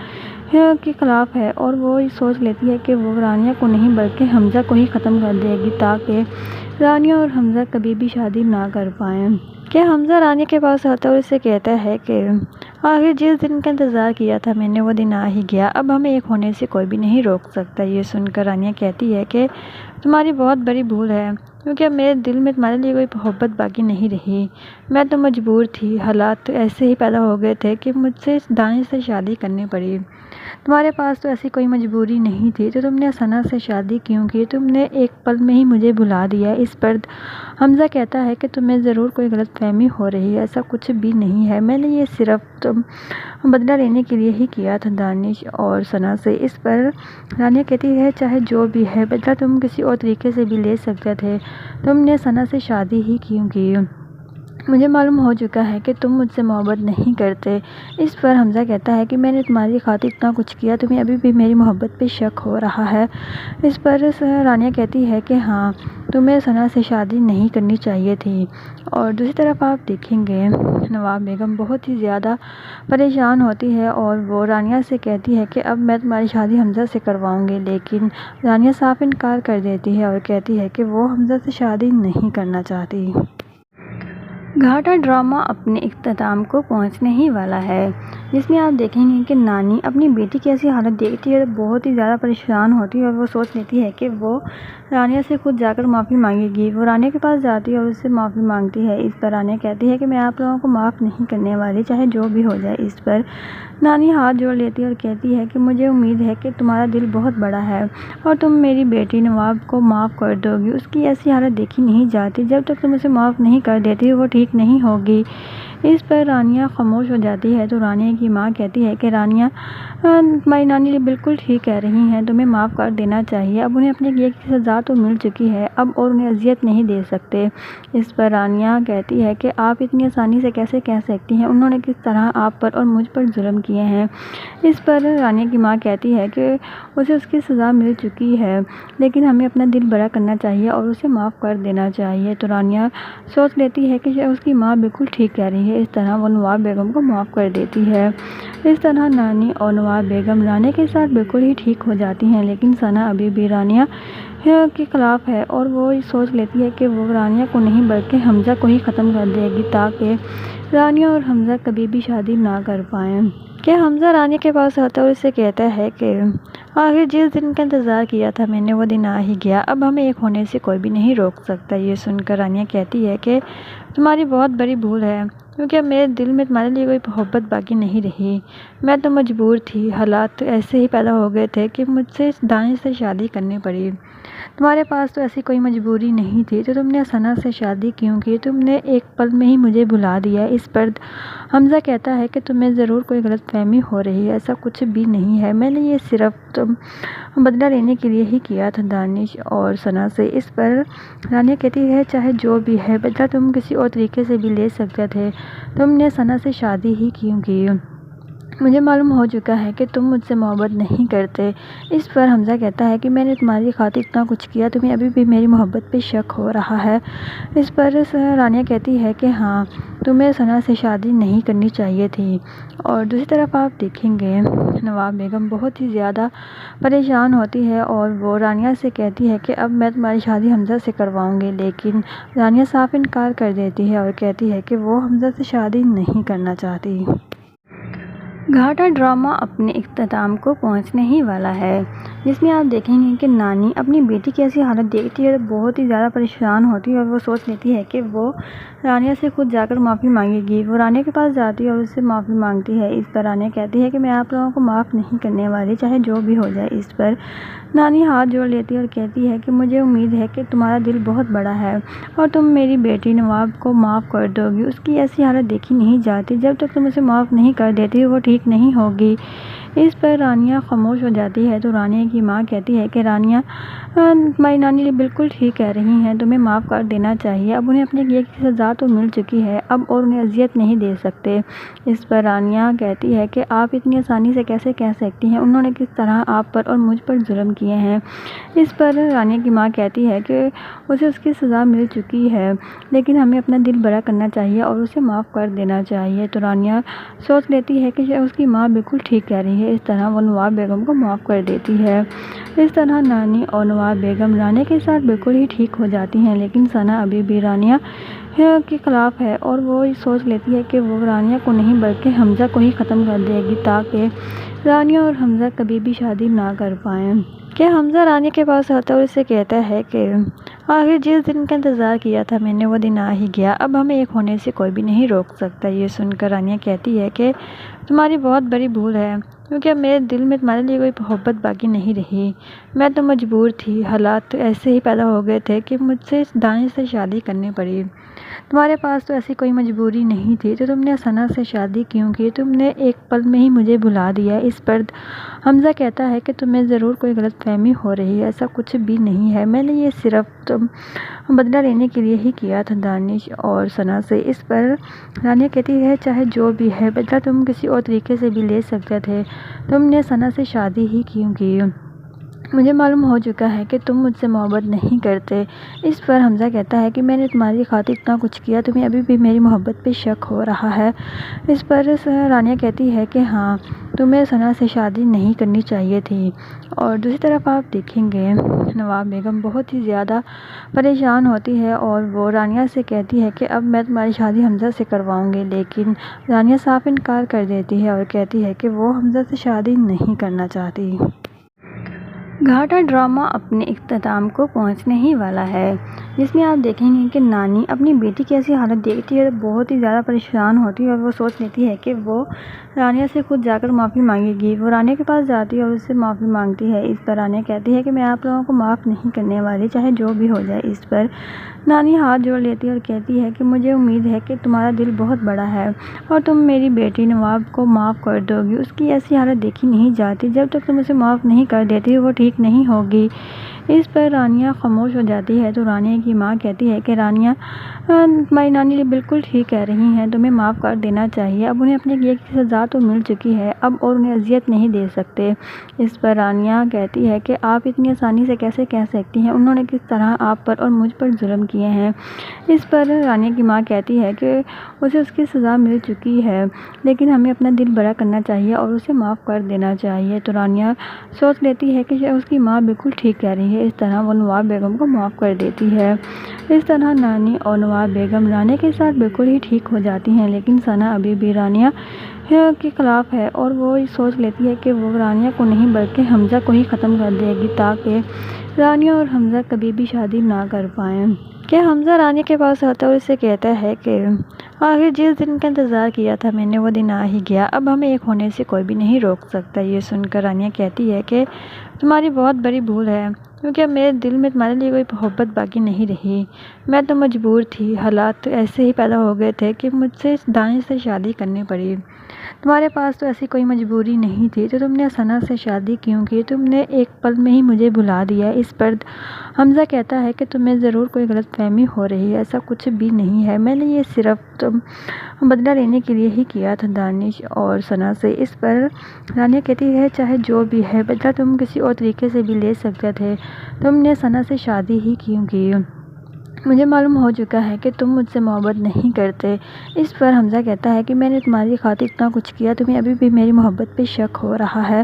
کے خلاف ہے اور وہ سوچ لیتی ہے کہ وہ رانیہ کو نہیں بلکہ حمزہ کو ہی ختم کر دے گی تاکہ رانیہ اور حمزہ کبھی بھی شادی نہ کر پائیں۔ کہ حمزہ رانیہ کے پاس آتا ہے اور اسے کہتا ہے کہ آخر جس دن کا انتظار کیا تھا میں نے وہ دن آ ہی گیا، اب ہمیں ایک ہونے سے کوئی بھی نہیں روک سکتا۔ یہ سن کر رانیہ کہتی ہے کہ تمہاری بہت بڑی بھول ہے، کیونکہ اب میرے دل میں تمہارے لیے کوئی محبت باقی نہیں رہی، میں تو مجبور تھی، حالات ایسے ہی پیدا ہو گئے تھے کہ مجھ سے دانش سے شادی کرنی پڑی، تمہارے پاس تو ایسی کوئی مجبوری نہیں تھی تو تم نے ثنا سے شادی کیوں کی، تم نے ایک پل میں ہی مجھے بھلا دیا۔ اس پر حمزہ کہتا ہے کہ تمہیں ضرور کوئی غلط فہمی ہو رہی ہے، ایسا کچھ بھی نہیں ہے، میں نے یہ صرف بدلہ لینے کے لیے ہی کیا تھا دانش اور ثنا سے۔ اس پر رانیہ کہتی ہے چاہے جو بھی ہے، بدلہ تم کسی اور طریقے سے بھی لے سکتے تھے، تم نے ثنا سے شادی ہی کیوں کی، مجھے معلوم ہو چکا ہے کہ تم مجھ سے محبت نہیں کرتے۔ اس پر حمزہ کہتا ہے کہ میں نے تمہاری خاطر اتنا کچھ کیا، تمہیں ابھی بھی میری محبت پہ شک ہو رہا ہے۔ اس پر رانیہ کہتی ہے کہ ہاں، تمہیں ثنا سے شادی نہیں کرنی چاہیے تھی۔ اور دوسری طرف آپ دیکھیں گے نواب بیگم بہت ہی زیادہ پریشان ہوتی ہے اور وہ رانیہ سے کہتی ہے کہ اب میں تمہاری شادی حمزہ سے کرواؤں گی، لیکن رانیہ صاف انکار کر دیتی ہے اور کہتی ہے کہ وہ حمزہ سے شادی نہیں کرنا چاہتی۔ گھاٹا ڈرامہ اپنے اختتام کو پہنچنے ہی والا ہے، جس میں آپ دیکھیں گے کہ نانی اپنی بیٹی کی ایسی حالت دیکھتی ہے تو بہت ہی زیادہ پریشان ہوتی ہے اور وہ سوچ لیتی ہے کہ وہ رانیہ سے خود جا کر معافی مانگے گی۔ وہ رانیہ کے پاس جاتی ہے اور اس سے معافی مانگتی ہے۔ اس پر رانیہ کہتی ہے کہ میں آپ لوگوں کو معاف نہیں کرنے والی، چاہے جو بھی ہو جائے۔ اس پر نانی ہاتھ جوڑ لیتی ہے اور کہتی ہے کہ مجھے امید ہے کہ تمہارا دل بہت بڑا ہے اور تم میری بیٹی نواب کو معاف کر دو گی۔ اس کی ایسی حالت دیکھی نہیں جاتی، جب تک تم اسے معاف نہیں کر دیتی وہ ٹھیک نہیں ہوگی۔ اس پر رانیہ خاموش ہو جاتی ہے تو رانیہ کی ماں کہتی ہے کہ رانیہ تمہاری نانی بالکل ٹھیک کہہ رہی ہیں، تمہیں معاف کر دینا چاہیے، اب انہیں اپنے کیے کی سزا تو مل چکی ہے، اب اور انہیں اذیت نہیں دے سکتے۔ اس پر رانیہ کہتی ہے کہ آپ اتنی آسانی سے کیسے کہہ سکتی ہیں، انہوں نے کس طرح آپ پر اور مجھ پر ظلم کیے ہیں۔ اس پر رانیہ کی ماں کہتی ہے کہ اسے اس کی سزا مل چکی ہے، لیکن ہمیں اپنا دل بڑا کرنا چاہیے اور اسے معاف کر دینا چاہیے۔ تو رانیہ سوچ لیتی ہے کہ اس کی ماں بالکل ٹھیک کہہ رہی ہے، اس طرح وہ نواب بیگم کو معاف کر دیتی ہے۔ اس طرح نانی اور نواب بیگم رانیہ کے ساتھ بالکل ہی ٹھیک ہو جاتی ہیں، لیکن ثنا ابھی بھی رانیہ کے خلاف ہے اور وہ سوچ لیتی ہے کہ وہ رانیہ کو نہیں بلکہ حمزہ کو ہی ختم کر دے گی تاکہ رانیہ اور حمزہ کبھی بھی شادی نہ کر پائیں۔ کہ حمزہ رانیہ کے پاس آتا ہے اور اسے کہتا ہے کہ آخر جس دن کا انتظار کیا تھا میں نے وہ دن آ ہی گیا، اب ہمیں ایک ہونے سے کوئی بھی نہیں روک سکتا۔ یہ سن کر رانیہ کہتی ہے کہ تمہاری بہت بڑی بھول ہے، کیونکہ اب میرے دل میں تمہارے لیے کوئی محبت باقی نہیں رہی، میں تو مجبور تھی، حالات ایسے ہی پیدا ہو گئے تھے کہ مجھ سے دانش سے شادی کرنی پڑی، تمہارے پاس تو ایسی کوئی مجبوری نہیں تھی تو تم نے ثنا سے شادی کیوں کی، تم نے ایک پل میں ہی مجھے بھلا دیا۔ اس پر حمزہ کہتا ہے کہ تمہیں ضرور کوئی غلط فہمی ہو رہی ہے، ایسا کچھ بھی نہیں ہے، میں نے یہ صرف بدلہ لینے کے لیے ہی کیا تھا دانش اور ثنا سے۔ اس پر رانیہ کہتی ہے چاہے جو بھی ہے، بدلہ تم کسی اور طریقے سے بھی لے سکتے تھے، تم نے ثنا سے شادی ہی کیوں کی، مجھے معلوم ہو چکا ہے کہ تم مجھ سے محبت نہیں کرتے۔ اس پر حمزہ کہتا ہے کہ میں نے تمہاری خاطر اتنا کچھ کیا، تمہیں ابھی بھی میری محبت پہ شک ہو رہا ہے۔ اس پر رانیہ کہتی ہے کہ ہاں، تمہیں ثنا سے شادی نہیں کرنی چاہیے تھی۔ اور دوسری طرف آپ دیکھیں گے نواب بیگم بہت ہی زیادہ پریشان ہوتی ہے اور وہ رانیہ سے کہتی ہے کہ اب میں تمہاری شادی حمزہ سے کرواؤں گی، لیکن رانیہ صاف انکار کر دیتی ہے اور کہتی ہے کہ وہ حمزہ سے شادی نہیں کرنا چاہتی۔ گھاٹا ڈرامہ اپنے اختتام کو پہنچنے ہی والا ہے، جس میں آپ دیکھیں گے کہ نانی اپنی بیٹی کی ایسی حالت دیکھتی ہے تو بہت ہی زیادہ پریشان ہوتی ہے اور وہ سوچ لیتی ہے کہ وہ رانیہ سے خود جا کر معافی مانگے گی۔ وہ رانیہ کے پاس جاتی ہے اور اس سے معافی مانگتی ہے۔ اس پر رانیہ کہتی ہے کہ میں آپ لوگوں کو معاف نہیں کرنے والی، چاہے جو بھی ہو جائے۔ اس پر نانی ہاتھ جوڑ لیتی ہے اور کہتی ہے کہ مجھے امید ہے کہ تمہارا دل بہت بڑا ہے اور تم میری بیٹی نواب کو معاف کر دو گی۔ اس کی ایسی حالت دیکھی نہیں جاتی، جب تک تم اسے معاف نہیں کر دیتی وہ ٹھیک نہیں ہوگی۔ اس پر رانیہ خاموش ہو جاتی ہے تو رانیہ کی ماں کہتی ہے کہ رانیہ تمہاری نانی بالکل ٹھیک کہہ رہی ہیں، تمہیں معاف کر دینا چاہیے، اب انہیں اپنے کیے کی سزا تو مل چکی ہے، اب اور انہیں اذیت نہیں دے سکتے۔ اس پر رانیہ کہتی ہے کہ آپ اتنی آسانی سے کیسے کہہ سکتی ہیں، انہوں نے کس طرح آپ پر اور مجھ پر ظلم کیے ہیں۔ اس پر رانیہ کی ماں کہتی ہے کہ اسے اس کی سزا مل چکی ہے، لیکن ہمیں اپنا دل بڑا کرنا چاہیے اور اسے معاف کر دینا چاہیے۔ تو رانیہ سوچ لیتی ہے کہ اس کی ماں بالکل ٹھیک کہہ رہی ہے، اس طرح وہ نواب بیگم کو معاف کر دیتی ہے۔ اس طرح نانی اور نواب بیگم رانیہ کے ساتھ بالکل ہی ٹھیک ہو جاتی ہیں، لیکن ثنا ابھی بھی رانیہ کے خلاف ہے اور وہ سوچ لیتی ہے کہ وہ رانیہ کو نہیں بلکہ حمزہ کو ہی ختم کر دے گی تاکہ رانیہ اور حمزہ کبھی بھی شادی نہ کر پائیں۔ کہ حمزہ رانیہ کے پاس آتا ہے اور اسے کہتا ہے کہ آخر جس دن کا انتظار کیا تھا میں نے وہ دن آ ہی گیا، اب ہمیں ایک ہونے سے کوئی بھی نہیں روک سکتا۔ یہ سن کر رانیہ کہتی ہے کہ تمہاری بہت بڑی بھول ہے، کیونکہ اب میرے دل میں تمہارے لیے کوئی محبت باقی نہیں رہی، میں تو مجبور تھی، حالات ایسے ہی پیدا ہو گئے تھے کہ مجھ سے دانش سے شادی کرنی پڑی، تمہارے پاس تو ایسی کوئی مجبوری نہیں تھی تو تم نے ثنا سے شادی کیوں کی، تم نے ایک پل میں ہی مجھے بھلا دیا۔ اس پر حمزہ کہتا ہے کہ تمہیں ضرور کوئی غلط فہمی ہو رہی ہے، ایسا کچھ بھی نہیں ہے، میں نے یہ صرف بدلہ لینے کے لیے ہی کیا تھا دانش اور ثنا سے۔ اس پر رانیہ کہتی ہے چاہے جو بھی ہے، بدلہ تم کسی اور طریقے سے بھی لے سکتے تھے، تم نے ثنا سے شادی ہی کیوں کی، مجھے معلوم ہو چکا ہے کہ تم مجھ سے محبت نہیں کرتے۔ اس پر حمزہ کہتا ہے کہ میں نے تمہاری خاطر اتنا کچھ کیا، تمہیں ابھی بھی میری محبت پہ شک ہو رہا ہے۔ اس پر رانیہ کہتی ہے کہ ہاں، تمہیں ثنا سے شادی نہیں کرنی چاہیے تھی۔ اور دوسری طرف آپ دیکھیں گے نواب بیگم بہت ہی زیادہ پریشان ہوتی ہے اور وہ رانیہ سے کہتی ہے کہ اب میں تمہاری شادی حمزہ سے کرواؤں گی، لیکن رانیہ صاف انکار کر دیتی ہے اور کہتی ہے کہ وہ حمزہ سے شادی نہیں کرنا چاہتی۔ گھاٹا ڈرامہ اپنے اختتام کو پہنچنے ہی والا ہے، جس میں آپ دیکھیں گے کہ نانی اپنی بیٹی کی ایسی حالت دیکھتی ہے تو بہت ہی زیادہ پریشان ہوتی ہے اور وہ سوچ لیتی ہے کہ وہ رانیہ سے خود جا کر معافی مانگے گی۔ وہ رانیہ کے پاس جاتی ہے اور اس سے معافی مانگتی ہے۔ اس پر رانیہ کہتی ہے کہ میں آپ لوگوں کو معاف نہیں کرنے والی، چاہے جو بھی ہو جائے۔ اس پر نانی ہاتھ جوڑ لیتی ہے اور کہتی ہے کہ مجھے امید ہے کہ تمہارا دل بہت بڑا ہے اور تم میری بیٹی نواب کو معاف کر دو گی۔ اس کی ایسی حالت دیکھی نہیں جاتی، جب تک تم اسے معاف نہیں کر دیتی وہ ٹھیک نہیں ہوگی۔ اس پر رانیہ خاموش ہو جاتی ہے تو رانیہ کی ماں کہتی ہے کہ رانیہ، تمہاری نانی بالکل ٹھیک کہہ رہی ہیں، تمہیں معاف کر دینا چاہیے۔ اب انہیں اپنے کیے کی سزا تو مل چکی ہے، اب اور انہیں اذیت نہیں دے سکتے۔ اس پر رانیہ کہتی ہے کہ آپ اتنی آسانی سے کیسے کہہ سکتی ہیں، انہوں نے کس طرح آپ پر اور مجھ پر ظلم کیے ہیں۔ اس پر رانیہ کی ماں کہتی ہے کہ اسے اس کی سزا مل چکی ہے، لیکن ہمیں اپنا دل بڑا کرنا چاہیے اور اسے معاف کر دینا چاہیے۔ تو رانیہ سوچ لیتی ہے کہ اس کی ماں بالکل ٹھیک کہہ رہی ہے۔ اس طرح وہ نواب بیگم کو معاف کر دیتی ہے۔ اس طرح نانی اور نواب بیگم رانیہ کے ساتھ بالکل ہی ٹھیک ہو جاتی ہیں، لیکن ثنا ابھی بھی رانیہ کے خلاف ہے اور وہ سوچ لیتی ہے کہ وہ رانیہ کو نہیں بلکہ حمزہ کو ہی ختم کر دے گی تاکہ رانیہ اور حمزہ کبھی بھی شادی نہ کر پائیں۔ کہ حمزہ رانیہ کے پاس آتا ہے اور اسے کہتا ہے کہ آخر جس دن کا انتظار کیا تھا میں نے وہ دن آ ہی گیا، اب ہمیں ایک ہونے سے کوئی بھی نہیں روک سکتا۔ یہ سن کر رانیہ کہتی ہے کہ تمہاری بہت بڑی بھول ہے، کیونکہ اب میرے دل میں تمہارے لیے کوئی محبت باقی نہیں رہی۔ میں تو مجبور تھی، حالات ایسے ہی پیدا ہو گئے تھے کہ مجھ سے دانش سے شادی کرنی پڑی۔ تمہارے پاس تو ایسی کوئی مجبوری نہیں تھی تو تم نے ثنا سے شادی کیوں کی؟ تم نے ایک پل میں ہی مجھے بھلا دیا۔ اس پر حمزہ کہتا ہے کہ تمہیں ضرور کوئی غلط فہمی ہو رہی ہے، ایسا کچھ بھی نہیں ہے، میں نے یہ صرف بدلہ لینے کے لیے ہی کیا تھا دانش اور ثنا سے۔ اس پر رانیہ کہتی ہے چاہے جو بھی ہے، بدلہ تم کسی اور طریقے سے بھی لے سکتے تھے، تم نے ثنا سے شادی ہی کیوں کی؟ مجھے معلوم ہو چکا ہے کہ تم مجھ سے محبت نہیں کرتے۔ اس پر حمزہ کہتا ہے کہ میں نے تمہاری خاطر اتنا کچھ کیا، تمہیں ابھی بھی میری محبت پہ شک ہو رہا ہے۔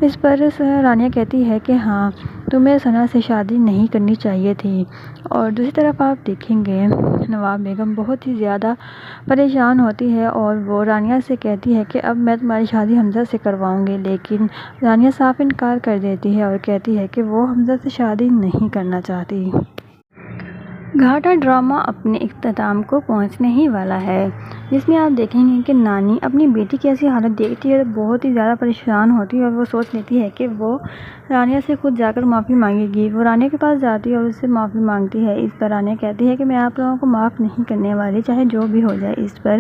اس پر رانیہ کہتی ہے کہ ہاں، تمہیں ثنا سے شادی نہیں کرنی چاہیے تھی۔ اور دوسری طرف آپ دیکھیں گے نواب بیگم بہت ہی زیادہ پریشان ہوتی ہے اور وہ رانیہ سے کہتی ہے کہ اب میں تمہاری شادی حمزہ سے کرواؤں گی، لیکن رانیہ صاف انکار کر دیتی ہے اور کہتی ہے کہ وہ حمزہ سے شادی نہیں کرنا چاہتی۔ گھاٹا ڈرامہ اپنے اختتام کو پہنچنے ہی والا ہے، جس میں آپ دیکھیں گے کہ نانی اپنی بیٹی کی ایسی حالت دیکھتی ہے تو بہت ہی زیادہ پریشان ہوتی ہے اور وہ سوچ لیتی ہے کہ وہ رانیہ سے خود جا کر معافی مانگے گی۔ وہ رانیہ کے پاس جاتی ہے اور اس سے معافی مانگتی ہے۔ اس پر رانیہ کہتی ہے کہ میں آپ لوگوں کو معاف نہیں کرنے والی، چاہے جو بھی ہو جائے۔ اس پر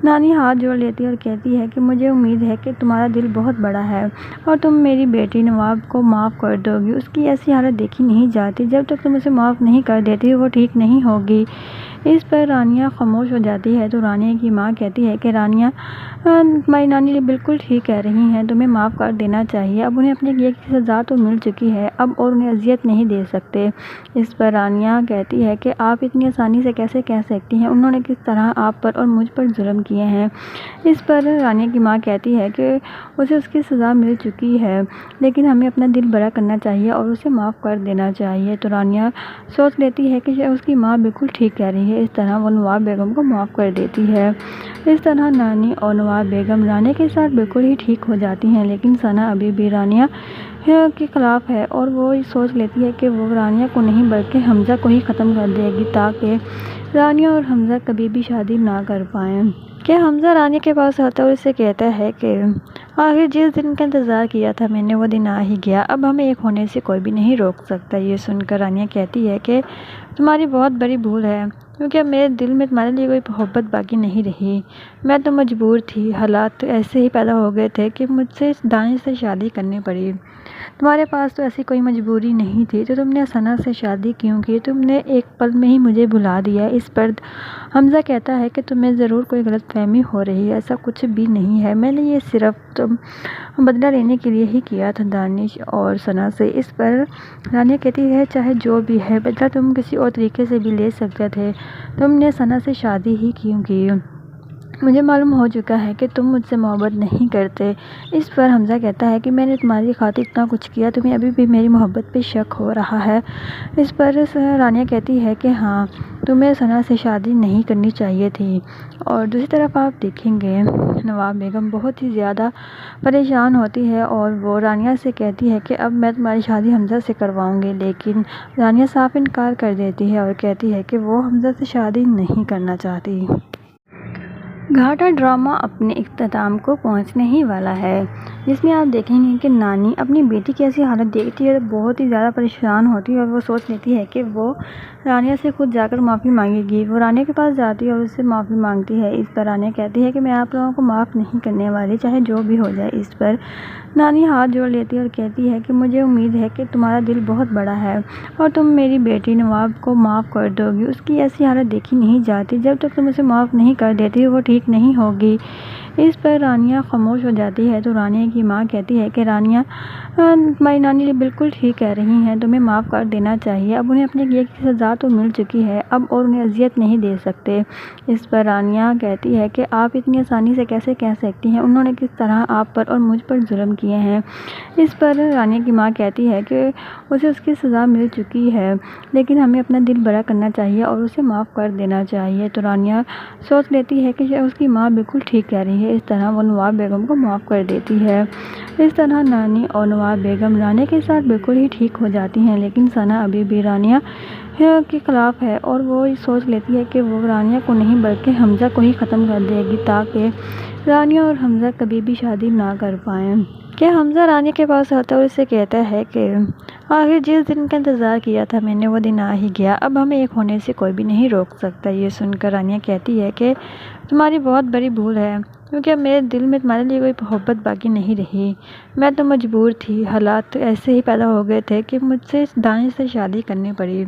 نانی ہاتھ جوڑ لیتی ہے اور کہتی ہے کہ مجھے امید ہے کہ تمہارا دل بہت بڑا ہے اور تم میری بیٹی نواب کو معاف کر دو گی۔ اس کی ایسی حالت دیکھی نہیں جاتی، جب تک تم اسے معاف نہیں کر دیتی وہ ٹھیک نہیں ہوگی۔ اس پر رانیہ خاموش ہو جاتی ہے تو رانیہ کی ماں کہتی ہے کہ رانیہ، تمہاری نانی بالکل ٹھیک کہہ رہی ہیں، تمہیں معاف کر دینا چاہیے۔ اب انہیں اپنے کیے کی سزا تو مل چکی ہے، اب اور انہیں اذیت نہیں دے سکتے۔ اس پر رانیہ کہتی ہے کہ آپ اتنی آسانی سے کیسے کہہ سکتی ہیں، انہوں نے کس طرح آپ پر اور مجھ پر ظلم کیے ہیں۔ اس پر رانیہ کی ماں کہتی ہے کہ اسے اس کی سزا مل چکی ہے، لیکن ہمیں اپنا دل بڑا کرنا چاہیے اور اسے معاف کر دینا چاہیے۔ تو رانیہ سوچ لیتی ہے کہ اس کی ماں بالکل ٹھیک کہہ رہی ہے۔ اس طرح وہ نواب بیگم کو معاف کر دیتی ہے۔ اس طرح نانی اور نواب بیگم رانیہ کے ساتھ بالکل ہی ٹھیک ہو جاتی ہیں، لیکن ثنا ابھی بھی رانیہ کے خلاف ہے اور وہ سوچ لیتی ہے کہ وہ رانیہ کو نہیں بلکہ حمزہ کو ہی ختم کر دے گی تاکہ رانیہ اور حمزہ کبھی بھی شادی نہ کر پائیں۔ کہ حمزہ رانیہ کے پاس آتا ہے اور اسے کہتا ہے کہ آخر جس دن کا انتظار کیا تھا میں نے وہ دن آ ہی گیا، اب ہمیں ایک ہونے سے کوئی بھی نہیں روک سکتا۔ یہ سن کر رانیہ کہتی ہے کہ تمہاری بہت بڑی بھول ہے، کیونکہ اب میرے دل میں تمہارے لیے کوئی محبت باقی نہیں رہی۔ میں تو مجبور تھی، حالات ایسے ہی پیدا ہو گئے تھے کہ مجھ سے دانش سے شادی کرنی پڑی۔ تمہارے پاس تو ایسی کوئی مجبوری نہیں تھی تو تم نے ثنا سے شادی کیوں کی؟ تم نے ایک پل میں ہی مجھے بھلا دیا۔ اس پر حمزہ کہتا ہے کہ تمہیں ضرور کوئی غلط فہمی ہو رہی ہے، ایسا کچھ بھی نہیں ہے، میں نے یہ صرف بدلہ لینے کے لیے ہی کیا تھا دانش اور ثنا سے۔ اس پر رانیہ کہتی ہے چاہے جو بھی ہے، بدلہ تم کسی اور طریقے سے بھی لے سکتے تھے، تم نے ثنا سے شادی ہی کیوں کی؟ مجھے معلوم ہو چکا ہے کہ تم مجھ سے محبت نہیں کرتے۔ اس پر حمزہ کہتا ہے کہ میں نے تمہاری خاطر اتنا کچھ کیا، تمہیں ابھی بھی میری محبت پہ شک ہو رہا ہے۔ اس پر رانیہ کہتی ہے کہ ہاں، تمہیں ثنا سے شادی نہیں کرنی چاہیے تھی۔ اور دوسری طرف آپ دیکھیں گے نواب بیگم بہت ہی زیادہ پریشان ہوتی ہے اور وہ رانیہ سے کہتی ہے کہ اب میں تمہاری شادی حمزہ سے کرواؤں گی، لیکن رانیہ صاف انکار کر دیتی ہے اور کہتی ہے کہ وہ حمزہ سے شادی نہیں کرنا چاہتی۔ گھاٹا ڈرامہ اپنے اختتام کو پہنچنے ہی والا ہے، جس میں آپ دیکھیں گے کہ نانی اپنی بیٹی کی ایسی حالت دیکھتی ہے تو بہت ہی زیادہ پریشان ہوتی ہے اور وہ سوچ لیتی ہے کہ وہ رانیہ سے خود جا کر معافی مانگے گی۔ وہ رانیہ کے پاس جاتی ہے اور اس سے معافی مانگتی ہے۔ اس پر رانیہ کہتی ہے کہ میں آپ لوگوں کو معاف نہیں کرنے والی، چاہے جو بھی ہو جائے۔ اس پر نانی ہاتھ جوڑ لیتی ہے اور کہتی ہے کہ مجھے امید ہے کہ تمہارا دل بہت بڑا ہے اور تم میری بیٹی نواب کو معاف کر دو گی۔ اس کی ایسی حالت دیکھی نہیں جاتی، جب تک تم اسے معاف نہیں کر دیتی وہ ٹھیک نہیں ہوگی۔ اس پر رانیہ خاموش ہو جاتی ہے تو رانیہ کی ماں کہتی ہے کہ رانیہ، تمہاری نانی بالکل ٹھیک کہہ رہی ہیں، تمہیں معاف کر دینا چاہیے۔ اب انہیں اپنے کیے کی سزا تو مل چکی ہے، اب اور انہیں اذیت نہیں دے سکتے۔ اس پر رانیہ کہتی ہے کہ آپ اتنی آسانی سے کیسے کہہ سکتی ہیں، انہوں نے کس طرح آپ پر اور مجھ پر ظلم کیے ہیں۔ اس پر رانیہ کی ماں کہتی ہے کہ اسے اس کی سزا مل چکی ہے، لیکن ہمیں اپنا دل بڑا کرنا چاہیے اور اسے معاف کر دینا چاہیے۔ تو رانیہ سوچ لیتی ہے کہ اس کی ماں بالکل ٹھیک کہہ رہی ہے۔ اس طرح وہ نواب بیگم کو معاف کر دیتی ہے۔ اس طرح نانی اور نواب بیگم رانیہ کے ساتھ بالکل ہی ٹھیک ہو جاتی ہیں، لیکن ثنا ابھی بھی رانیہ کے خلاف ہے اور وہ سوچ لیتی ہے کہ وہ رانیہ کو نہیں بلکہ حمزہ کو ہی ختم کر دے گی تاکہ رانیہ اور حمزہ کبھی بھی شادی نہ کر پائیں۔ کہ حمزہ رانیہ کے پاس آتا ہے اور اسے کہتا ہے کہ آخر جس دن کا انتظار کیا تھا میں نے وہ دن آ ہی گیا، اب ہمیں ایک ہونے سے کوئی بھی نہیں روک سکتا۔ یہ سن کر رانیہ کہتی ہے کہ تمہاری بہت بڑی بھول ہے، کیونکہ اب میرے دل میں تمہارے لیے کوئی محبت باقی نہیں رہی۔ میں تو مجبور تھی، حالات ایسے ہی پیدا ہو گئے تھے کہ مجھ سے دانش سے شادی کرنی پڑی۔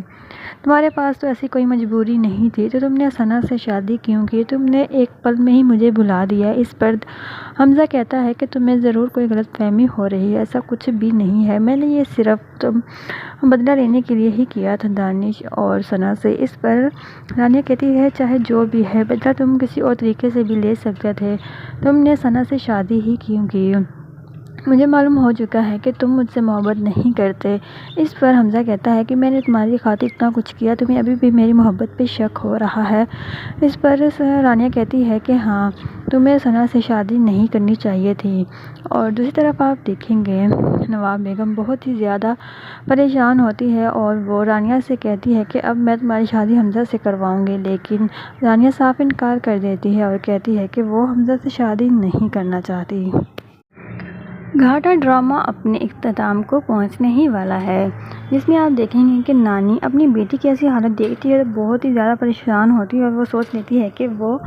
تمہارے پاس تو ایسی کوئی مجبوری نہیں تھی تو تم نے ثنا سے شادی کیوں کی؟ تم نے ایک پل میں ہی مجھے بھلا دیا۔ اس پر حمزہ کہتا ہے کہ تمہیں ضرور کوئی غلط فہمی ہو رہی ہے، ایسا کچھ بھی نہیں ہے، میں نے یہ صرف بدلہ لینے کے لیے ہی کیا تھا دانش اور ثنا سے۔ اس پر رانیہ کہتی ہے چاہے جو بھی ہے، بدلہ تم کسی اور طریقے سے بھی لے سکتے تھے، تم نے ثنا سے شادی ہی کیوں کی؟ مجھے معلوم ہو چکا ہے کہ تم مجھ سے محبت نہیں کرتے۔ اس پر حمزہ کہتا ہے کہ میں نے تمہاری خاطر اتنا کچھ کیا، تمہیں ابھی بھی میری محبت پہ شک ہو رہا ہے۔ اس پر رانیہ کہتی ہے کہ ہاں، تمہیں ثنا سے شادی نہیں کرنی چاہیے تھی۔ اور دوسری طرف آپ دیکھیں گے نواب بیگم بہت ہی زیادہ پریشان ہوتی ہے اور وہ رانیہ سے کہتی ہے کہ اب میں تمہاری شادی حمزہ سے کرواؤں گی، لیکن رانیہ صاف انکار کر دیتی ہے اور کہتی ہے کہ وہ حمزہ سے شادی نہیں کرنا چاہتی۔ گھاٹا ڈرامہ اپنے اختتام کو پہنچنے ہی والا ہے، جس میں آپ دیکھیں گے کہ نانی اپنی بیٹی کی ایسی حالت دیکھتی ہے تو بہت ہی زیادہ پریشان ہوتی ہے اور وہ سوچ لیتی ہے کہ وہ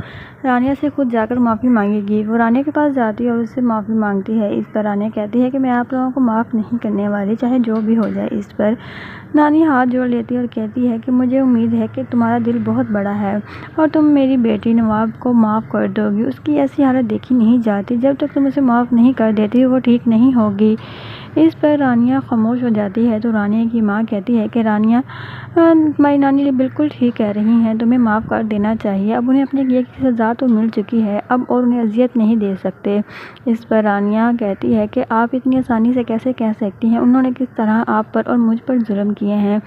رانیہ سے خود جا کر معافی مانگے گی۔ وہ رانیہ کے پاس جاتی ہے اور اس سے معافی مانگتی ہے۔ اس پر رانیہ کہتی ہے کہ میں آپ لوگوں کو معاف نہیں کرنے والی، چاہے جو بھی ہو جائے۔ اس پر نانی ہاتھ جوڑ لیتی ہے اور کہتی ہے کہ مجھے امید ہے کہ تمہارا دل بہت بڑا ہے اور تم میری بیٹی نواب کو معاف کر دو گی۔ اس کی ایسی حالت دیکھی نہیں جاتی، جب تک تم اسے معاف نہیں کر دیتی وہ ٹھیک نہیں ہوگی۔ اس پر رانیہ خاموش ہو جاتی ہے تو رانیہ کی ماں کہتی ہے کہ رانیہ، تمہاری نانی بالکل ٹھیک کہہ رہی ہیں، تمہیں معاف کر دینا چاہیے۔ اب انہیں اپنے کیے کی سزا تو مل چکی ہے، اب اور انہیں اذیت نہیں دے سکتے۔ اس پر رانیہ کہتی ہے کہ آپ اتنی آسانی سے کیسے کہہ سکتی ہیں، انہوں نے کس طرح آپ پر اور مجھ پر ظلم کیے ہیں۔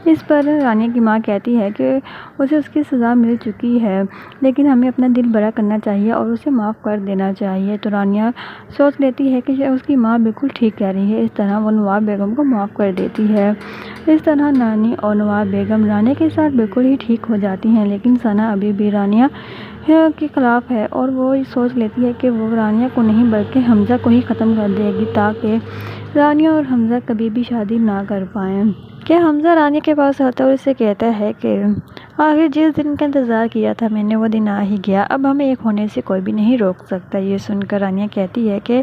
اس پر رانیہ کی ماں کہتی ہے کہ اسے اس کی سزا مل چکی ہے، لیکن ہمیں اپنا دل بڑا کرنا چاہیے اور اسے معاف کر دینا چاہیے۔ تو رانیہ سوچ لیتی ہے کہ اس کی ماں بالکل ٹھیک کہہ رہی ہے۔ اس طرح وہ نواب بیگم کو معاف کر دیتی ہے۔ اس طرح نانی اور نواب بیگم رانیہ کے ساتھ بالکل ہی ٹھیک ہو جاتی ہیں، لیکن ثنا ابھی بھی رانیہ کے خلاف ہے اور وہ سوچ لیتی ہے کہ وہ رانیہ کو نہیں بلکہ حمزہ کو ہی ختم کر دے گی تاکہ رانیہ اور حمزہ کبھی بھی شادی نہ کر پائیں۔ کہ حمزہ رانیہ کے پاس آتا ہے اور اسے کہتا ہے کہ آخر جس دن کا انتظار کیا تھا میں نے وہ دن آ ہی گیا، اب ہمیں ایک ہونے سے کوئی بھی نہیں روک سکتا۔ یہ سن کر رانیہ کہتی ہے کہ